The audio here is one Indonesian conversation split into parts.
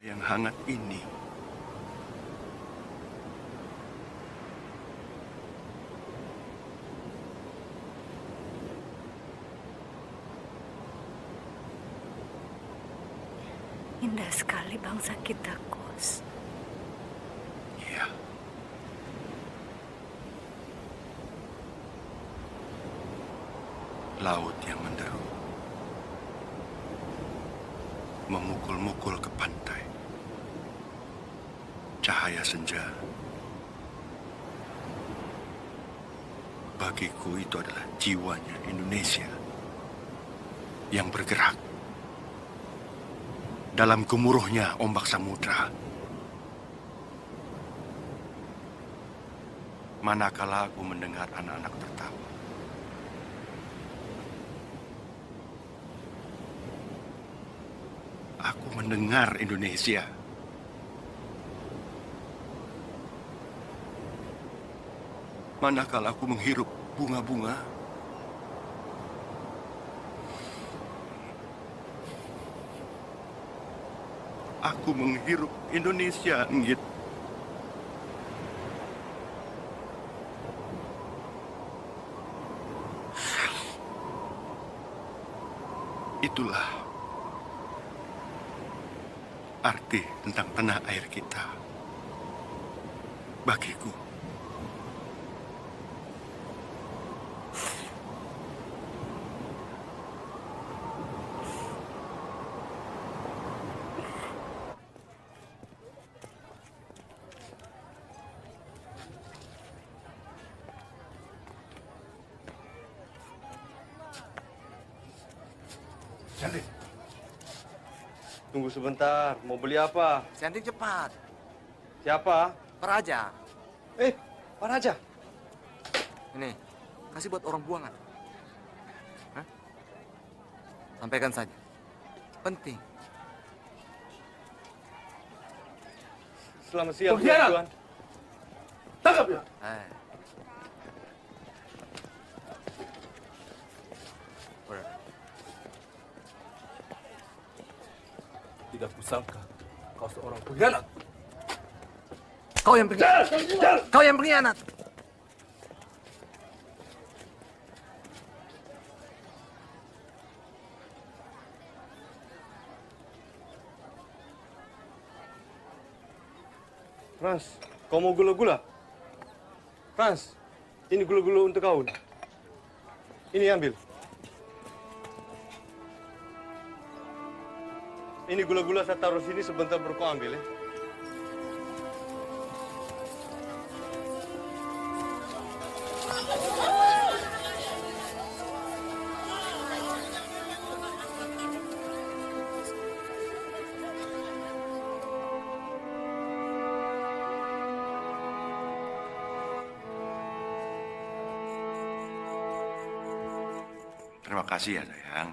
yang hangat ini. Indah sekali bangsa kita, Gus. Iya. Laut yang menderu, memukul-mukul ke pantai. Cahaya senja. Bagiku itu adalah jiwanya Indonesia yang bergerak dalam gemuruhnya ombak samudra. Manakala aku mendengar anak-anak tertawa, aku mendengar Indonesia. Manakala aku menghirup bunga-bunga, aku menghirup Indonesia, Nggit. Itulah arti tentang tanah air kita bagiku. Cantik. Tunggu sebentar, mau beli apa? Cantik cepat. Siapa? Pak Raja. Pak Raja. Ini, kasih buat orang buangan. Hah? Sampaikan saja. Penting. Selamat siang, Pengkhianat! Tuan. Tangkap dia! Tidak kusangka kau seorang pengkhianat. Kau yang pengkhianat. Kau yang pengkhianat. Frans, kau mau gula-gula? Frans, ini gula-gula untuk kau. Ini ambil. Ini gula-gula saya taruh sini sebentar baru kau ambil ya. Terima kasih ya, sayang.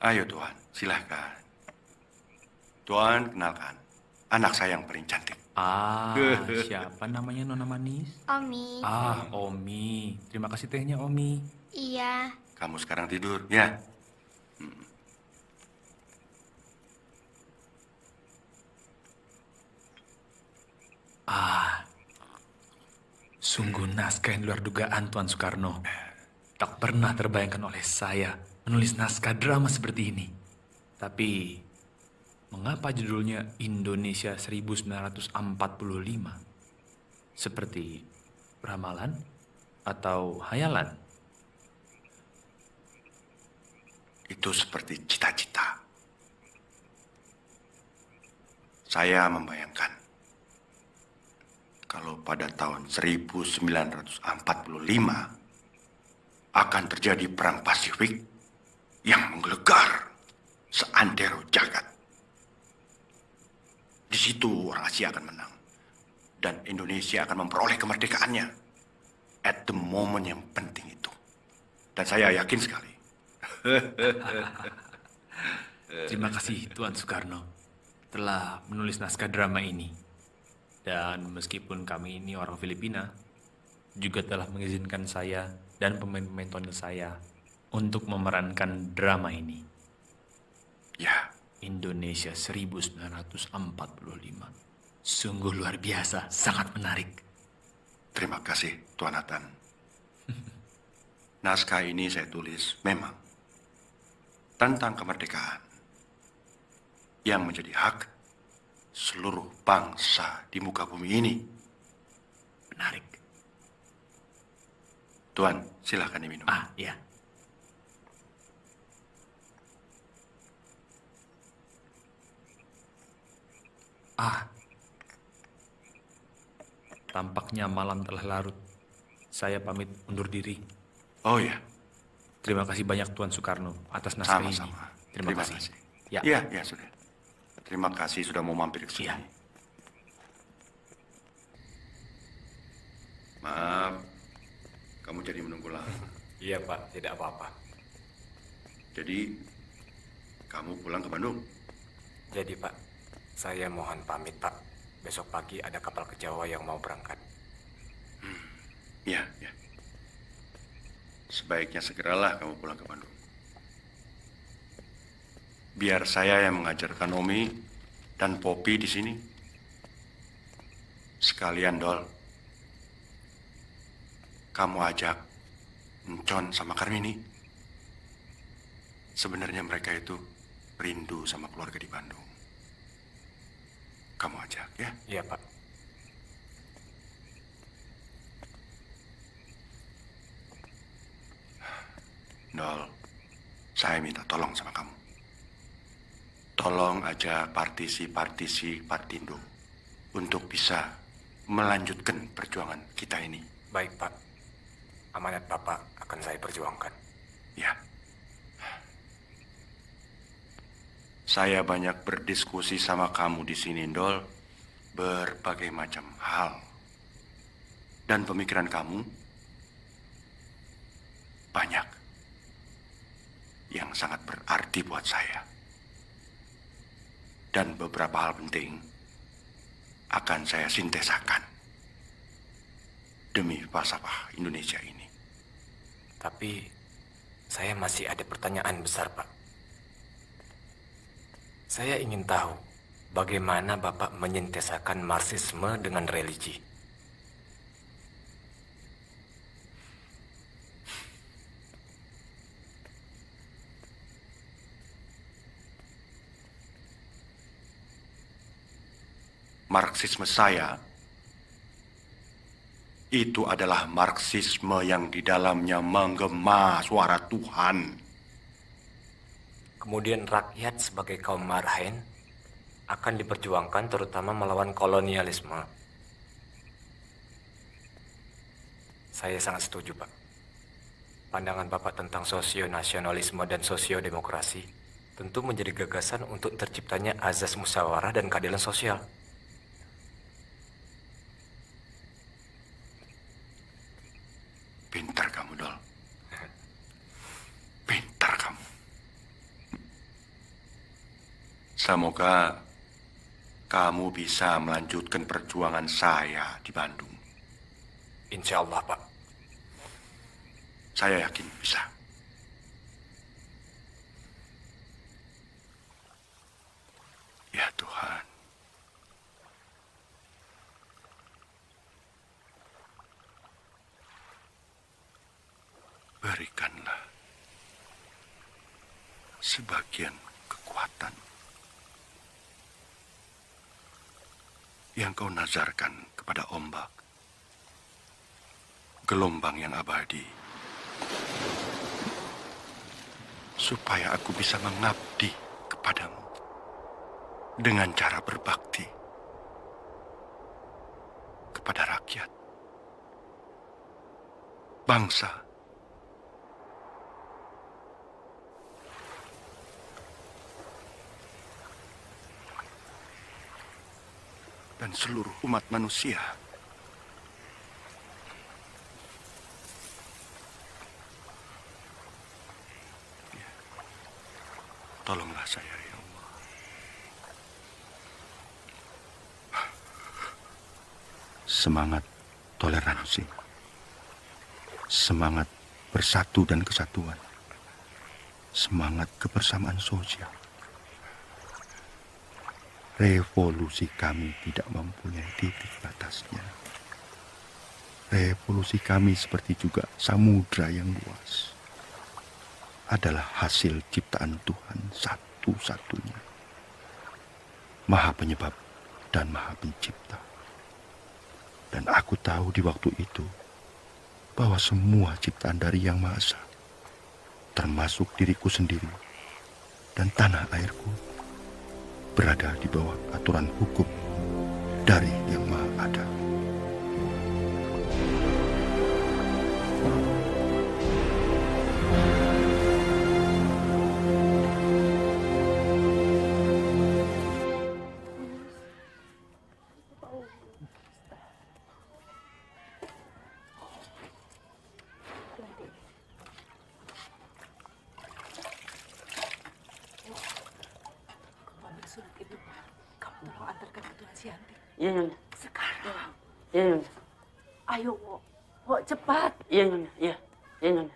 Ayo, Tuan, silahkan. Tuan, kenalkan. Anak saya yang paling cantik. Siapa namanya Nona Manis? Omi. Omi. Terima kasih tehnya, Omi. Iya. Kamu sekarang tidur, ya? Sungguh naskah yang luar dugaan, Tuan Soekarno. Tak pernah terbayangkan oleh saya menulis naskah drama seperti ini. Tapi, mengapa judulnya Indonesia 1945? Seperti ramalan atau hayalan? Itu seperti cita-cita. Saya membayangkan kalau pada tahun 1945 akan terjadi perang Pasifik yang menggelegar seantero jagat. Di situ orang Asia akan menang dan Indonesia akan memperoleh kemerdekaannya at the moment yang penting itu. Dan saya yakin sekali. Terima kasih Tuan Soekarno telah menulis naskah drama ini. Dan meskipun kami ini orang Filipina, juga telah mengizinkan saya dan pemain-pemain tonil saya untuk memerankan drama ini. Ya, Indonesia 1945. Sungguh luar biasa, sangat menarik. Terima kasih, Tuan Nathan. Naskah ini saya tulis memang tentang kemerdekaan yang menjadi hak seluruh bangsa di muka bumi ini. Menarik. Tuan, silahkan diminum. Ya. Tampaknya malam telah larut. Saya pamit undur diri. Oh ya, Terima kasih banyak Tuan Soekarno atas naskah ini. sama-sama. Terima kasih. Ya. Ya, sudah. Terima kasih sudah mau mampir ke sini. Iya. Maaf, kamu jadi menunggu lama. Iya Pak, tidak apa-apa. Jadi, kamu pulang ke Bandung? Jadi Pak, saya mohon pamit Pak. Besok pagi ada kapal ke Jawa yang mau berangkat. Ya. Sebaiknya segeralah kamu pulang ke Bandung. Biar saya yang mengajarkan Omi dan Poppy di sini. Sekalian, Dol. Kamu ajak Encon sama Karmini. Sebenarnya mereka itu rindu sama keluarga di Bandung. Kamu ajak, ya? Iya Pak. Dol, saya minta tolong sama kamu. Tolong aja partisi Partindo untuk bisa melanjutkan perjuangan kita ini. Baik Pak. Amanat Bapak akan saya perjuangkan. Ya. Saya banyak berdiskusi sama kamu di sini, Dol. Berbagai macam hal. Dan pemikiran kamu banyak yang sangat berarti buat saya. Dan beberapa hal penting akan saya sintesakan demi falsafah Indonesia ini. Tapi saya masih ada pertanyaan besar Pak. Saya ingin tahu bagaimana Bapak menyintesakan Marxisme dengan religi. Marxisme saya itu adalah Marxisme yang di dalamnya menggema suara Tuhan. Kemudian rakyat sebagai kaum marhaen akan diperjuangkan terutama melawan kolonialisme. Saya sangat setuju, Pak. Pandangan Bapak tentang sosio-nasionalisme dan sosio-demokrasi tentu menjadi gagasan untuk terciptanya azas musyawarah dan keadilan sosial. Pintar kamu, Dol. Pintar kamu. Semoga kamu bisa melanjutkan perjuangan saya di Bandung. Insya Allah, Pak. Saya yakin bisa. Ya Tuhan. Berikanlah sebagian kekuatan yang kau nazarkan kepada ombak, gelombang yang abadi, supaya aku bisa mengabdi kepadamu dengan cara berbakti kepada rakyat, bangsa, dan seluruh umat manusia. Ya. Tolonglah saya, ya Allah. Semangat toleransi, semangat bersatu dan kesatuan, semangat kebersamaan sosial, Revolusi kami tidak mempunyai titik batasnya. Revolusi kami seperti juga samudra yang luas. Adalah hasil ciptaan Tuhan satu-satunya. Maha penyebab dan maha pencipta. Dan aku tahu di waktu itu bahwa semua ciptaan dari Yang Maha Esa, termasuk diriku sendiri dan tanah airku, berada di bawah aturan hukum dari Yang Maha Ada. Kamu tolong antarkan ke Tuan Sianti. Iya, Nyonya. Sekarang. Iya, Nyonya. Ayo, Wok, cepat. Iya, Nyonya. Iya. Iya, Nyonya.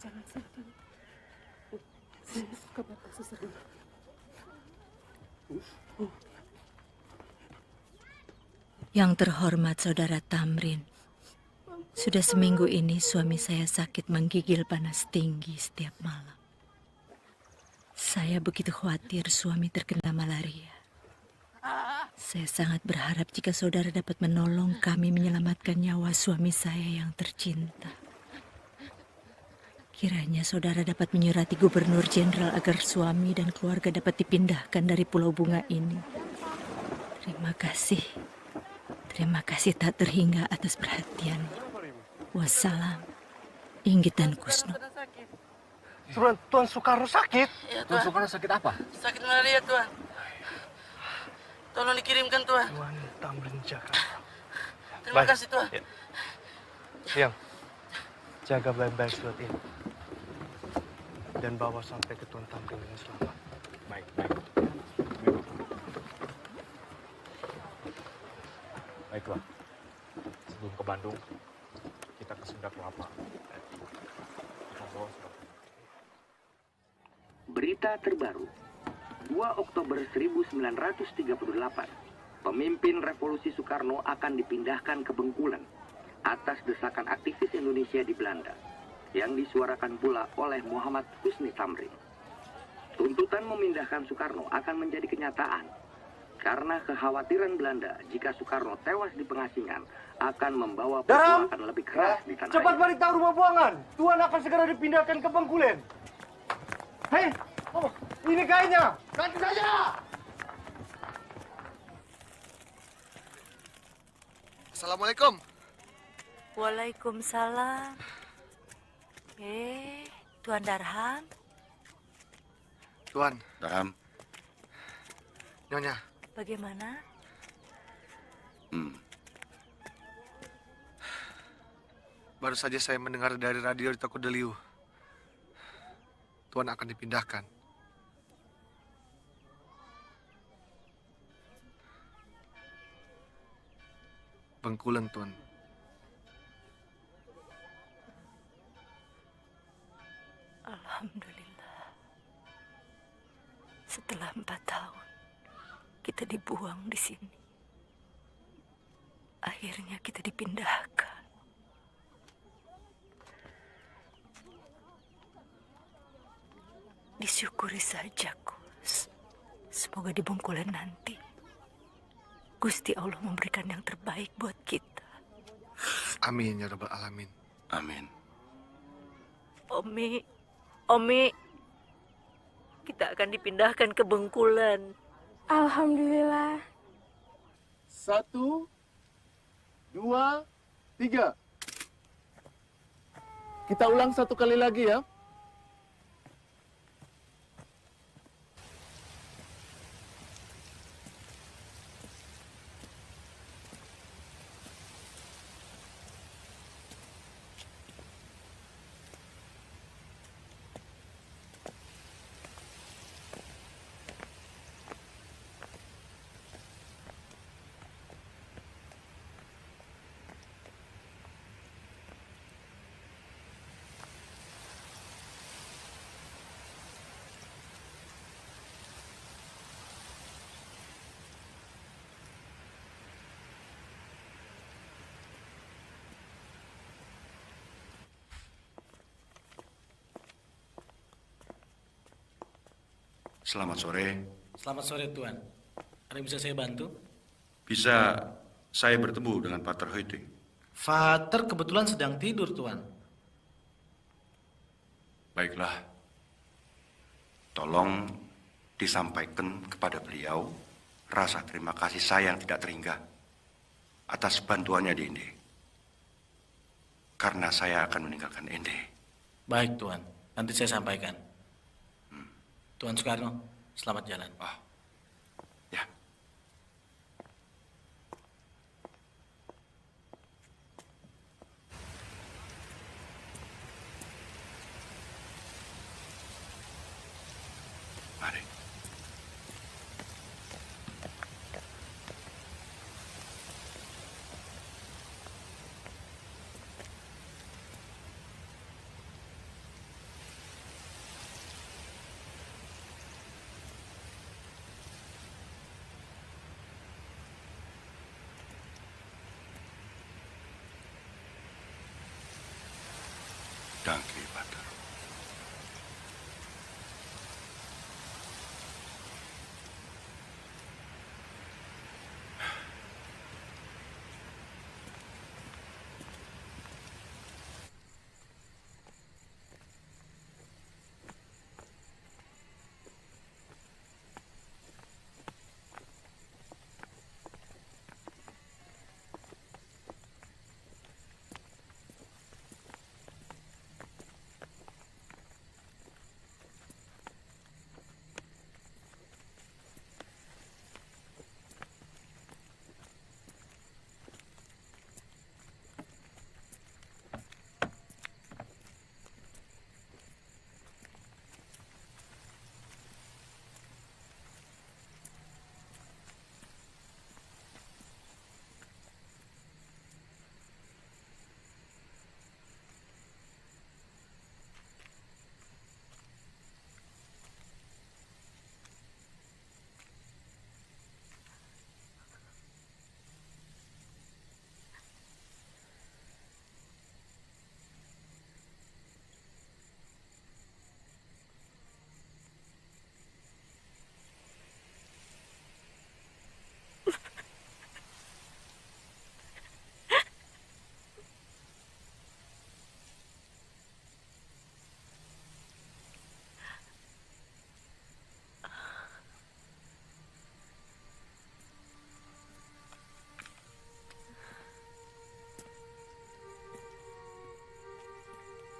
Jangan sedih. Sini, kabar suster dulu. Yang terhormat Saudara Tamrin, sudah seminggu ini suami saya sakit menggigil panas tinggi setiap malam. Saya begitu khawatir suami terkena malaria. Saya sangat berharap jika saudara dapat menolong kami menyelamatkan nyawa suami saya yang tercinta. Kiranya saudara dapat menyurati Gubernur Jenderal agar suami dan keluarga dapat dipindahkan dari Pulau Bunga ini. Terima kasih. Terima kasih tak terhingga atas perhatiannya. Wassalam. Inggitan Kusno. Tuan Soekarno sakit? Iya, Tuan Tuan. Soekarno sakit apa? Sakit malaria, Tuan. Tolong dikirimkan, Tuan. Tuan Tamrin Jakarta. Terima Baik. kasih, Tuan. Ya. Yang jaga baik-baik surat ini. Dan bawa sampai ke Tuan Tamrin dengan selamat. Baik, baik. Baiklah. Sebelum ke Bandung, kita ke Sunda Kelapa. Kita bawa surat. Berita terbaru, 2 Oktober 1938, pemimpin revolusi Soekarno akan dipindahkan ke Bengkulen atas desakan aktivis Indonesia di Belanda, yang disuarakan pula oleh Muhammad Husni Tamrin. Tuntutan memindahkan Soekarno akan menjadi kenyataan, karena kekhawatiran Belanda jika Soekarno tewas di pengasingan akan membawa perbuatan lebih keras di tanah Cepat air. balik tahu rumah buangan. Tuan akan segera dipindahkan ke Bengkulen. Hei, ini kainnya. Ganti saja. Assalamualaikum. Waalaikumsalam. Tuan Darham. Tuan, Darham, Nyonya, Bagaimana? baru saja saya mendengar dari radio di Toko Deliu. Tuan akan dipindahkan. Bengkulen, Tuan. Alhamdulillah. Setelah 4 tahun, kita dibuang di sini. Akhirnya kita dipindahkan. Disyukuri saja, Gus. Semoga di Bengkulen nanti Gusti Allah memberikan yang terbaik buat kita. Amin ya Rabbal Alamin. amin. Omi, kita akan dipindahkan ke Bengkulen. Alhamdulillah. 1, 2, 3. Kita ulang 1 kali lagi ya. Selamat sore. Selamat sore, Tuan. Ada yang bisa saya bantu? Bisa saya bertemu dengan Pater Hoiting? Vater kebetulan sedang tidur, Tuan. Baiklah. Tolong disampaikan kepada beliau rasa terima kasih saya yang tidak terhingga atas bantuannya di Inde. Karena saya akan meninggalkan Inde. Baik, Tuan. Nanti saya sampaikan. Tuan Soekarno, selamat jalan. Ya. Mari. Danke, Pater.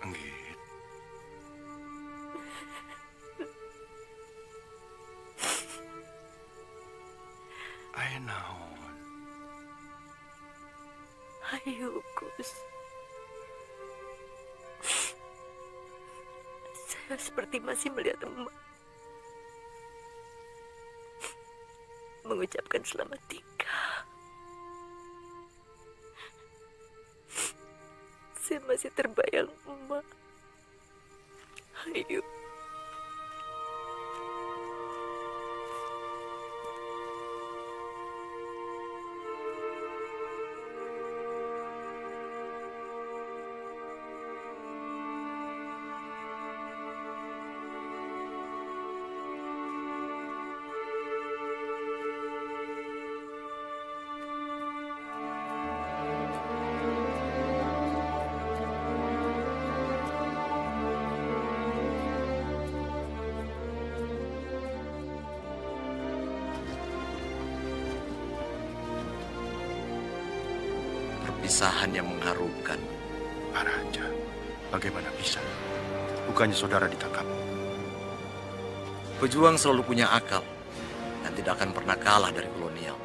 Enggit. Aya naon? Ayo, Gus. Saya seperti masih melihat emak mengucapkan selamat tinggal. Saya masih terbayang emak. Ayo. Perpisahan yang mengharukan. Pak Raja, bagaimana bisa? Bukannya saudara ditangkap? Pejuang selalu punya akal dan tidak akan pernah kalah dari kolonial.